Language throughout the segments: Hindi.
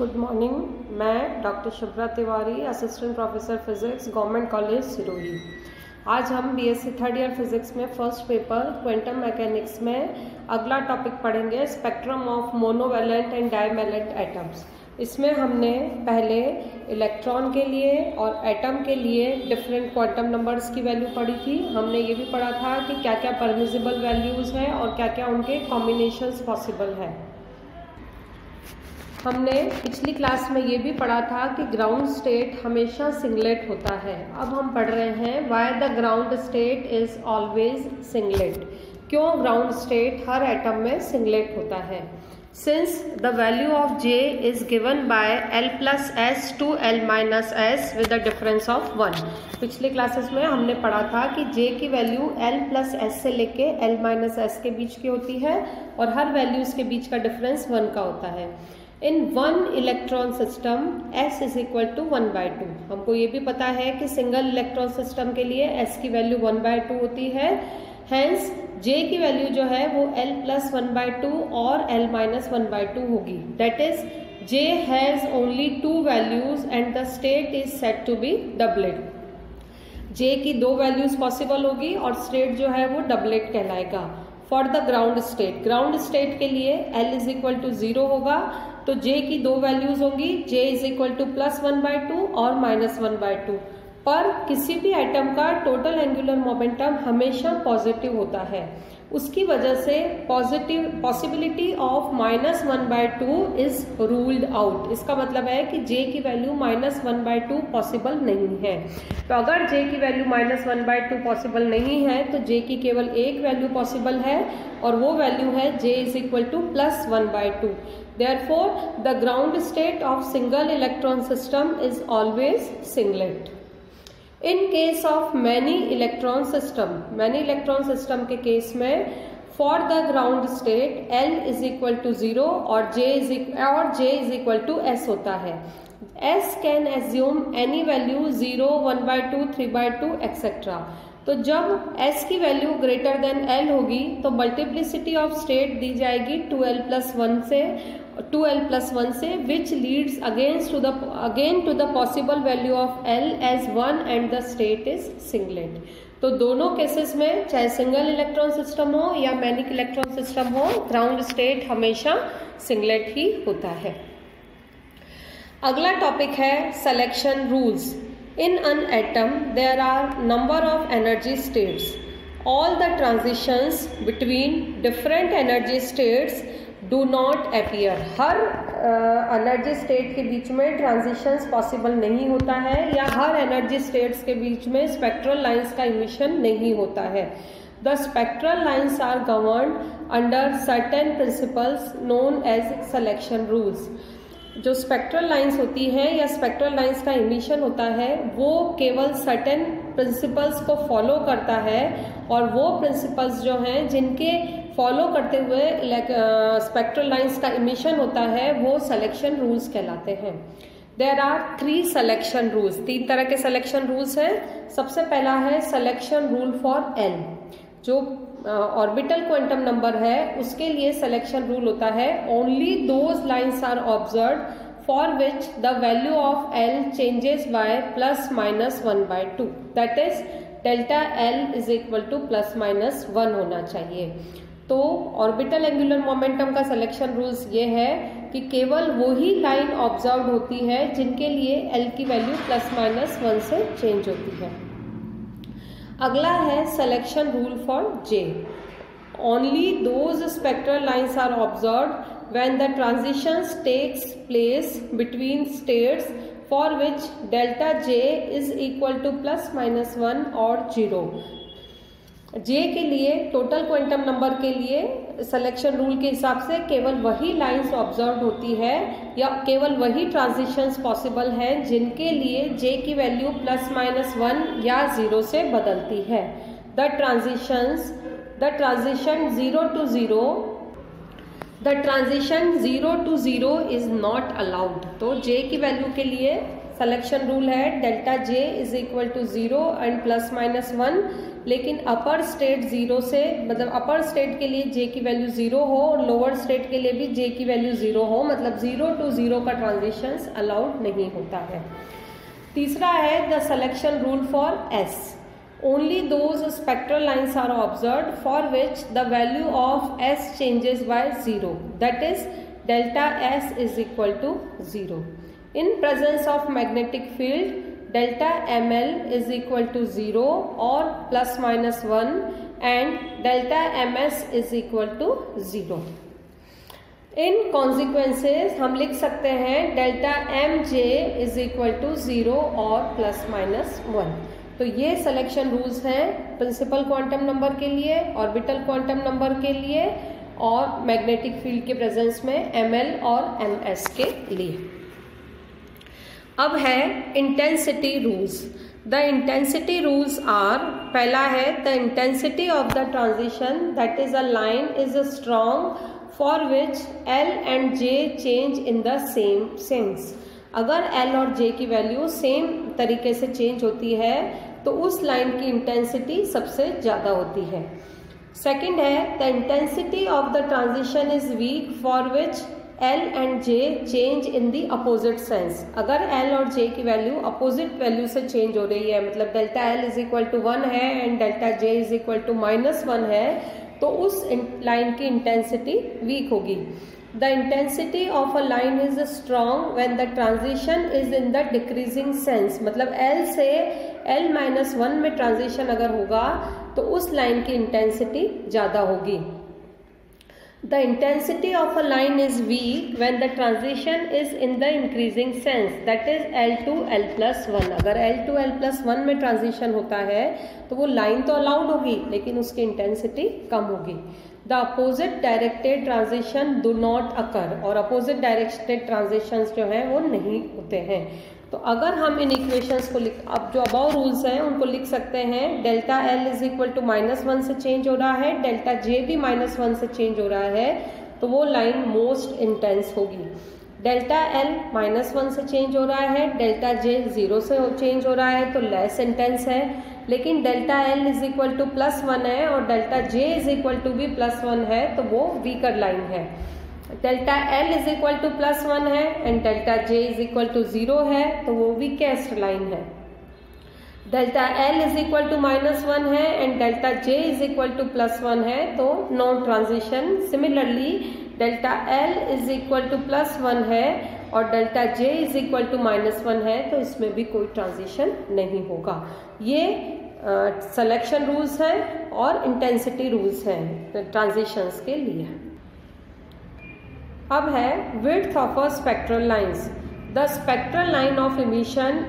Good morning. मैं doctor Shubhra Tiwari, assistant professor physics, government college Sirohi. आज हम बीएससी थर्ड ईयर फिजिक्स में फर्स्ट पेपर क्वांटम मैकेनिक्स में अगला टॉपिक पढ़ेंगे, spectrum of monovalent and divalent atoms. इसमें हमने पहले इलेक्ट्रॉन के लिए और एटम के लिए डिफरेंट क्वांटम नंबर्स की वैल्यू पढ़ी थी। हमने ये भी पढ़ा था कि क्या क्या परमिसिबल वैल्यूज़ हैं और क्या क्या उनके कॉम्बिनेशंस पॉसिबल है। हमने पिछली क्लास में ये भी पढ़ा था कि ग्राउंड स्टेट हमेशा सिंगलेट होता है। अब हम पढ़ रहे हैं why the ground state is always singlet. क्यों ग्राउंड स्टेट हर एटम में सिंगलेट होता है? Since the value of J is given by L plus S to L minus S with a difference of 1। पिछले क्लासेस में हमने पढ़ा था कि J की वैल्यू L plus S से लेके L minus S के बीच की होती है और हर वैल्यूज के बीच का डिफरेंस 1 का होता है। In one electron system S is equal to 1/2। हमको ये भी पता है कि सिंगल इलेक्ट्रॉन सिस्टम के लिए S की वैल्यू 1/2 होती है। हेंस J की वैल्यू जो है वो L plus 1/2 और L minus 1/2 होगी। That is J has only 2 values and the state is said to be doublet. J की 2 वैल्यूज पॉसिबल होगी और स्टेट जो है वो डबलेट कहलाएगा। फॉर द ग्राउंड स्टेट के लिए L इज इक्वल टू 0 होगा, तो J की 2 वैल्यूज होंगी, J इज इक्वल टू +1/2 और -1/2। पर किसी भी एटम का टोटल एंगुलर मोमेंटम हमेशा पॉजिटिव होता है। उसकी वजह से possibility of -1/2 is ruled out. इसका मतलब है कि J की वैल्यू -1/2 पॉसिबल नहीं है। तो अगर J की वैल्यू -1/2 पॉसिबल नहीं है तो J की केवल एक वैल्यू पॉसिबल है और वो वैल्यू है J is equal to +1/2। Therefore, the ground state of single electron system is always singlet. In case of many electron system के केस में for the ground state L is equal to 0 और J is equal to S होता है। S can assume any value 0, 1/2, 3/2 etc. तो जब S की वैल्यू ग्रेटर देन L होगी तो मल्टीप्लिसिटी ऑफ स्टेट दी जाएगी 2L plus 1 से which leads again to the possible value of L as 1 and the state is singlet. तो दोनों केसेस में चाहे सिंगल इलेक्ट्रॉन सिस्टम हो या मैनी इलेक्ट्रॉन सिस्टम हो, ग्राउंड स्टेट हमेशा सिंगलेट ही होता है। अगला टॉपिक है selection rules. In an atom, there are number of energy states. All the transitions between different energy states do not appear. Her energy state के बीच में ट्रांजिशंस पॉसिबल नहीं होता है या हर एनर्जी स्टेट्स के बीच में स्पेक्ट्रल लाइंस का इमिशन नहीं होता है। The spectral lines are governed under certain principles known as selection rules. जो स्पेक्ट्रल लाइंस होती हैं या स्पेक्ट्रल लाइंस का इमिशन होता है वो केवल सर्टेन प्रिंसिपल्स को फॉलो करता है और वो प्रिंसिपल्स जो हैं जिनके फॉलो करते हुए स्पेक्ट्रल लाइंस का इमिशन होता है वो सिलेक्शन रूल्स कहलाते हैं। There are 3 selection rules. 3 तरह के सिलेक्शन रूल्स हैं। सबसे पहला है सिलेक्शन रूल फॉर L। जो ऑर्बिटल क्वांटम नंबर है उसके लिए सिलेक्शन रूल होता है only those lines are observed for which the value of L changes by +-1/2। That is delta L is equal to +-1 होना चाहिए। तो ऑर्बिटल एंगुलर मोमेंटम का सिलेक्शन रूल्स ये है कि केवल वही लाइन ऑब्जर्व होती है जिनके लिए L की वैल्यू +-1 से चेंज होती है। अगला है selection rule for J। Only those spectral lines are observed when the transitions takes place between states for which delta J is equal to +-1 और 0। J के लिए टोटल क्वांटम नंबर के लिए सिलेक्शन रूल के हिसाब से केवल वही लाइंस ऑब्जर्व होती है या केवल वही ट्रांजिशंस पॉसिबल हैं जिनके लिए J की वैल्यू +-1 या 0 से बदलती है। The transition 0 to 0 is not allowed. तो J की वैल्यू के लिए सिलेक्शन रूल है delta J is equal to 0 and plus minus 1, लेकिन अपर स्टेट 0 से, मतलब अपर स्टेट के लिए जे की वैल्यू 0 हो और लोअर स्टेट के लिए भी जे की वैल्यू 0 हो, मतलब 0 to 0 का ट्रांजिशंस अलाउड नहीं होता है। तीसरा है the selection rule for S. Only those spectral lines are observed for which the value of S changes by 0, that is delta S is equal to 0. In presence of magnetic field, delta ML is equal to 0 or plus minus 1 and delta MS is equal to 0. In consequences हम लिख सकते हैं delta MJ is equal to 0 और प्लस माइनस 1। तो ये सिलेक्शन रूल्स हैं प्रिंसिपल क्वांटम नंबर के लिए, ऑर्बिटल क्वांटम नंबर के लिए और मैग्नेटिक फील्ड के प्रेजेंस में ML और MS के लिए। अब है intensity rules. The intensity rules are, पहला है the intensity of the transition that is a line is strong for which L and J change in the same sense. अगर L और J की वैल्यू सेम तरीके से चेंज होती है तो उस लाइन की इंटेंसिटी सबसे ज़्यादा होती है। सेकंड है the intensity of the transition is weak for which L and J change in the opposite sense. अगर L और J की वैल्यू अपोजिट वैल्यू से चेंज हो रही है, मतलब delta L is equal to 1 है and delta J is equal to -1 है, तो उस लाइन की इंटेंसिटी वीक होगी। The intensity of a line is strong when the transition is in the decreasing sense, मतलब L से L-1 में ट्रांजिशन अगर होगा तो उस लाइन की इंटेंसिटी ज़्यादा होगी। The intensity of a line is weak when the transition is in the increasing sense, that is L to L+1। अगर L to L+1 में ट्रांजिशन होता है तो वो लाइन तो अलाउड होगी लेकिन उसकी इंटेंसिटी कम होगी। The opposite directed transition do not occur, और अपोजिट डायरेक्टेड ट्रांजिशंस जो हैं वो नहीं होते हैं। तो अगर हम इन इक्वेशंस को अब जो अबाव रूल्स हैं उनको लिख सकते हैं, delta L is equal to -1 से चेंज हो रहा है, डेल्टा J भी -1 से चेंज हो रहा है, तो वो लाइन मोस्ट इंटेंस होगी। डेल्टा L -1 से चेंज हो रहा है, डेल्टा J 0 से चेंज हो रहा है तो लेस इंटेंस है, लेकिन delta L is equal to +1 है और delta J is equal to भी +1 है तो वो वीकर लाइन है। Delta L is equal to +1 है and delta J is equal to 0 है तो वो वीकेस्ट लाइन है। Delta L is equal to -1 है and delta J is equal to +1 है तो no transition. Similarly delta L is equal to +1 है और delta J is equal to -1 है तो इसमें भी कोई ट्रांजिशन नहीं होगा। ये सिलेक्शन रूल्स हैं और इंटेंसिटी रूल्स हैं ट्रांजिशंस के लिए। अब है width of a spectral lines. The spectral line of emission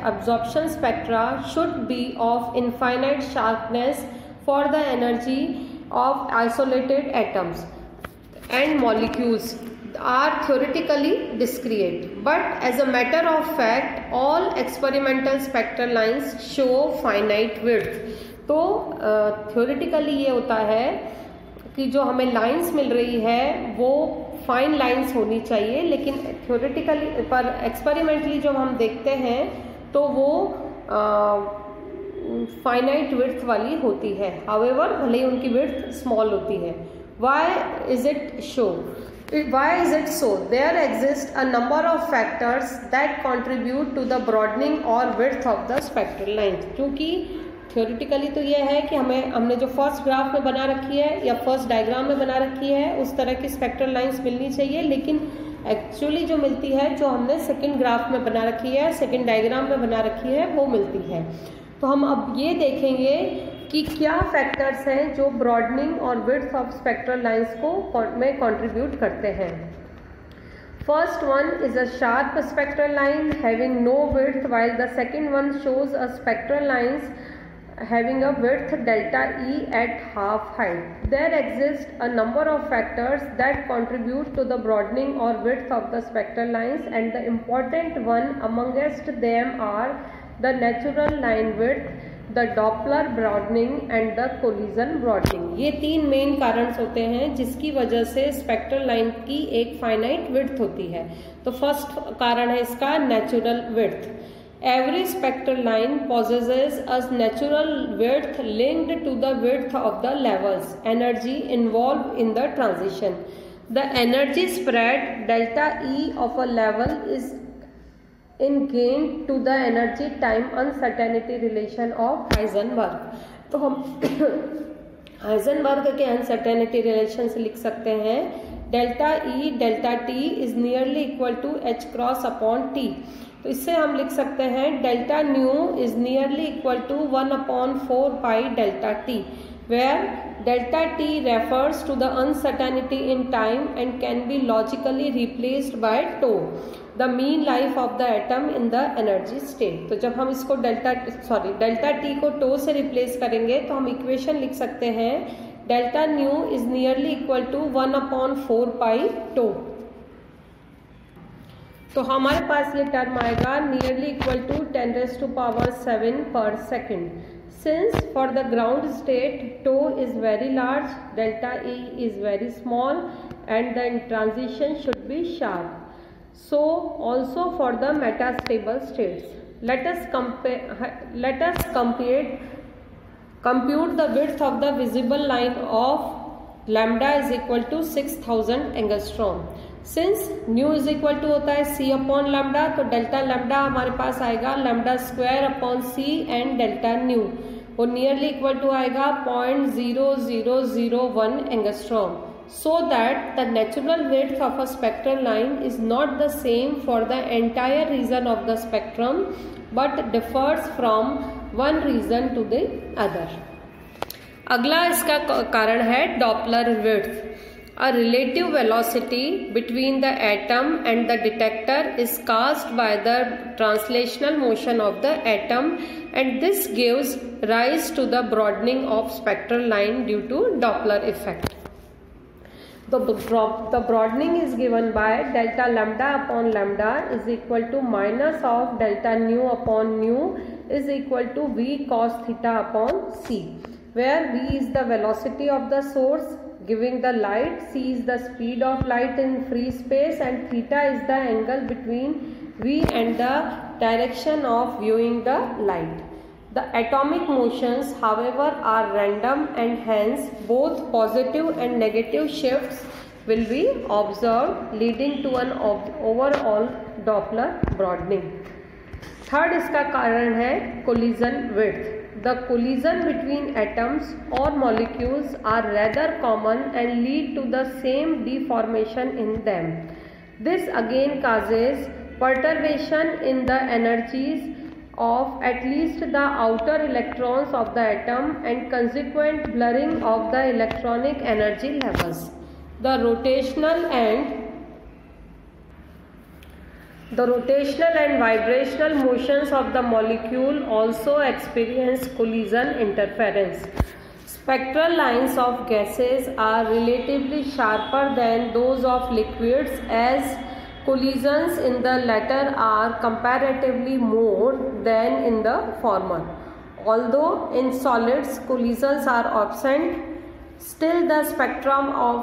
absorption spectra should be of infinite sharpness for the energy of isolated atoms and molecules are theoretically discrete, but as a matter of fact all experimental spectral lines show finite width। तो theoretically ये होता है कि जो हमें लाइंस मिल रही है वो फाइन लाइंस होनी चाहिए, लेकिन थ्योरेटिकली पर एक्सपेरिमेंटली जब हम देखते हैं तो वो फाइनाइट विड्थ वाली होती है। हाउएवर भले ही उनकी विड्थ स्मॉल होती है। Why is it so? There exist a number of factors that contribute to the broadening or width of the spectral lines। क्योंकि थ्योरेटिकली तो ये है कि हमने जो फर्स्ट ग्राफ में बना रखी है या फर्स्ट डायग्राम में बना रखी है उस तरह की स्पेक्ट्रल लाइंस मिलनी चाहिए, लेकिन एक्चुअली जो मिलती है जो हमने सेकंड ग्राफ में बना रखी है, सेकंड डायग्राम में बना रखी है, वो मिलती है। तो हम अब ये देखेंगे कि क्या फैक्टर्स हैं जो ब्रॉडनिंग और विड्थ ऑफ स्पेक्ट्रल लाइंस को में कंट्रीब्यूट करते हैं। First one is a sharp spectral line having no width, while the second one shows a spectral lines having a width delta E at half height. There exist a number of factors that contribute to the broadening or width of the spectral lines, and the important one amongst them are the natural line width, the Doppler broadening and the collision broadening. ये तीन मेन कारण होते हैं जिसकी वजह से स्पेक्ट्रल लाइन की एक फाइनाइट विड्थ होती है। तो फर्स्ट कारण है इसका natural width. Every spectral line possesses a natural width linked to the width of the levels energy involved in the transition. The energy spread delta E of a level is in gain to the energy time uncertainty relation of Heisenberg. तो हम हाइजेनबर्ग के अनसर्टेनिटी रिलेशन से लिख सकते हैं delta E delta T is nearly equal to H cross upon T. तो इससे हम लिख सकते हैं delta nu is nearly equal to 1/4 pi delta T, where delta T refers to the uncertainty in time and can be logically replaced by tau, the mean life of the atom in the energy state. तो जब हम इसको डेल्टा टी को टो से रिप्लेस करेंगे तो हम इक्वेशन लिख सकते हैं delta nu is nearly equal to 1/4 pi tau. तो हमारे पास ये टर्म आएगा nearly equal to 10⁻⁷ per second. Since for the ground state tau is very large, delta E is very small and the transition should be sharp, so also for the metastable states. Let us compute the width of the visible line of lambda is equal to 6000 angstrom. Since nu is equal to होता है c अपॉन लैम्डा, तो डेल्टा लैम्डा हमारे पास आएगा lambda square upon c and delta nu, वो नियरली इक्वल टू आएगा 0.0001 angstrom. So that the natural width of a spectral line is not the same for the entire region of the spectrum but differs from one region to the other. अगला इसका कारण है Doppler width. A relative velocity between the atom and the detector is caused by the translational motion of the atom, and this gives rise to the broadening of spectral line due to Doppler effect. The broadening is given by delta lambda upon lambda is equal to minus of delta nu upon nu is equal to v cos theta upon c, where v is the velocity of the source giving the light, c is the speed of light in free space, and theta is the angle between v and the direction of viewing the light. The atomic motions, however, are random and hence both positive and negative shifts will be observed, leading to an overall Doppler broadening. Third इसका कारण है collision width. The collision between atoms or molecules are rather common and lead to the same deformation in them. This again causes perturbation in the energies of at least the outer electrons of the atom and consequent blurring of the electronic energy levels. The rotational and vibrational motions of the molecule also experience collision interference. Spectral lines of gases are relatively sharper than those of liquids, as collisions in the latter are comparatively more than in the former. Although in solids collisions are absent, still the spectra of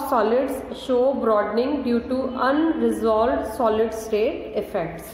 solids show broadening due to unresolved solid state effects.